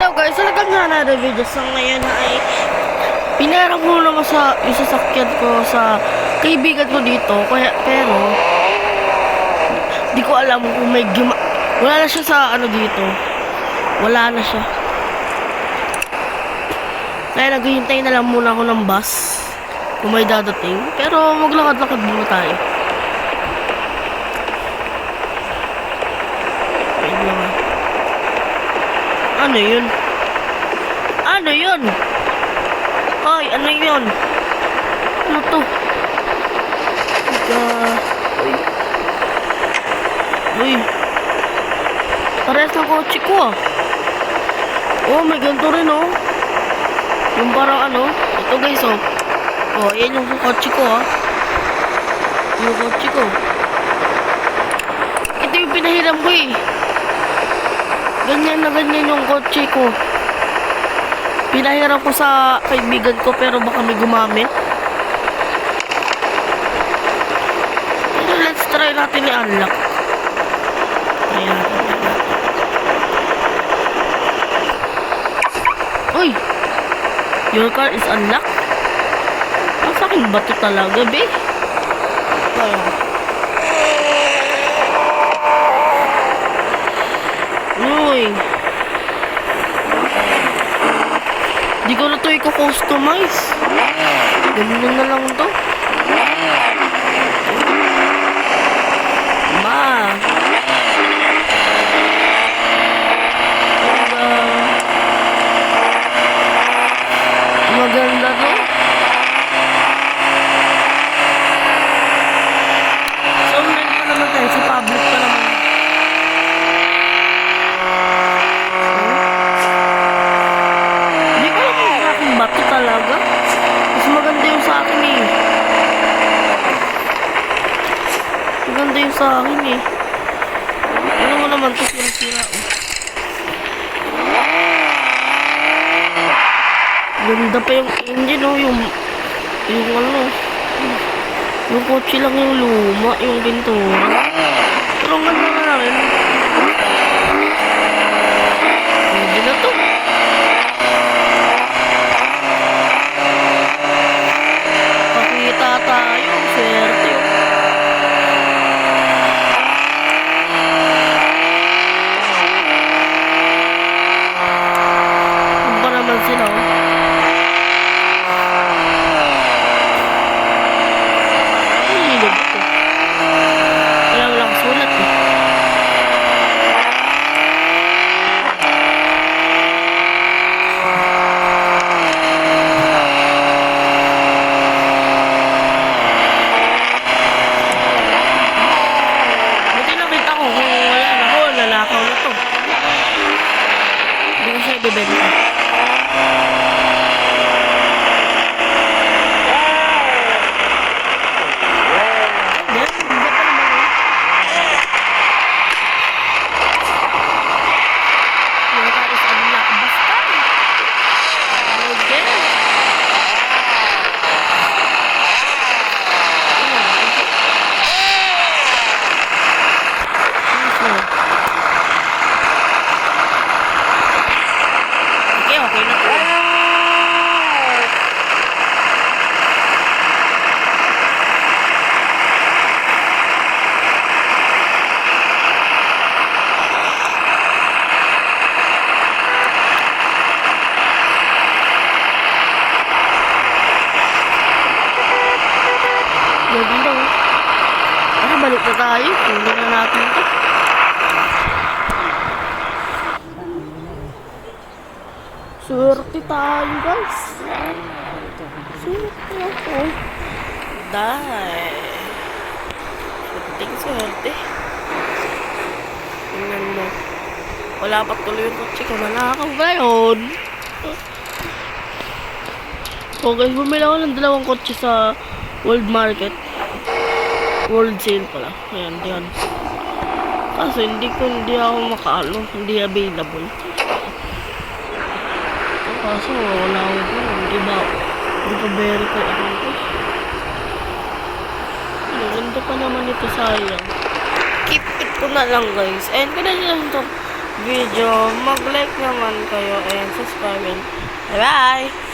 Hello guys, talagang nga na-review sa ngayon ay pinarang ko naman sa isasakyan ko sa kaibigan ko dito. Pero di ko alam kung wala na siya sa ano dito. Wala na siya. Kaya naghihintay na lang muna ako ng bus kung may dadating. Pero maglakad-lakad muna tayo. Wait lang ah. Ano yun? Ano yun? Hoy, ano yun? Ano to? Uy. Uy. Parehas ng kotse ko ah. Oh, may ganito rin oh. Yung parang ano. Ito guys oh. Oh, yan yung kotse ko ah. Yung kotse ko. Ito yung pinahiram ko eh. Ganyan na ganyan yung kotse ko. Pinahiram ko sa kaibigan ko pero baka may gumamit. Pero let's try natin i-unlock. Ayan. Uy! Your car is unlocked? Ang saking bato talaga, be. Ayan. Uy! Di ko na to i-customize. Ganyan na lang to. Ma. Maganda to. So, online pa naman tayo. Sa public pa naman. Hindi ko alam kung sa akin bato talaga. Mas maganda yung sa akin eh. Maganda yung sa akin eh. Ano mo naman ito sira-sira oh. Ganda pa yung engine oh. Yung ano. Yung kotse lang yung luma. Yung pintura. Pero ang ganda na rin. Hindi na to. Pakita tayo. Swerte oh. Ano ba naman sila oh. Bebenta. Balik na tayo. Kunin na natin ito. Swerte tayo, guys. Swerte ako. Dahil. Swerte. Tingnan mo. Wala pa tuloy yung kotse ko. Nanakaw ngayon. So guys, bumili ako ng dalawang kotse sa World Market. World sale pala. Ayan, diyan. Kaso hindi ako makaano. Hindi available. Kaso wala ako dun. Hindi pa verify ako ito. Ganda pa naman ito, sayang. Keep it ko na lang guys. Ayan, kaya nyo lang ito video, mag-like naman kayo and subscribe. Bye-bye!